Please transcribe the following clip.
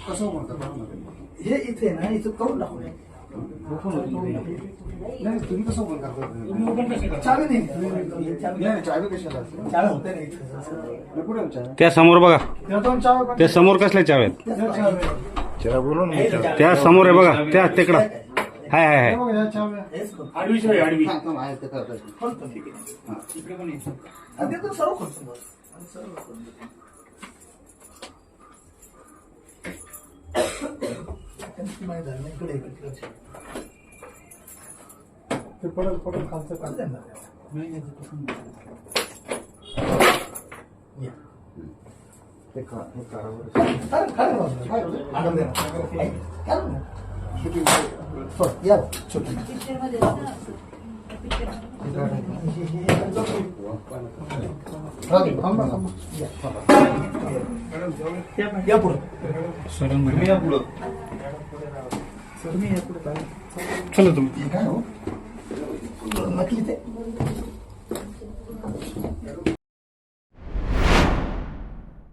कसं म्हणतात हे इथे ना इथं करून टाकू नाही तुम्ही कसं ओपन करता चावी नाही चावी कशाला असते चावी होते नाही कुठे चावी त्या समोर बघा, चावी त्या समोर कसल्या चाव्यात? चला बोलून त्या समोर आहे बघा, त्या तिकडं हाय हाय हाय. आडवी शिवाय आडवी ते करतात इकडे पण आणि ते सर्व करतो बस सर्व करतो माहिती झालं नाही इकडे ते पडल खालचं काढलं ना ते काढावर या छोटी या पुढं चला तुम्ही काय हो नक्की ते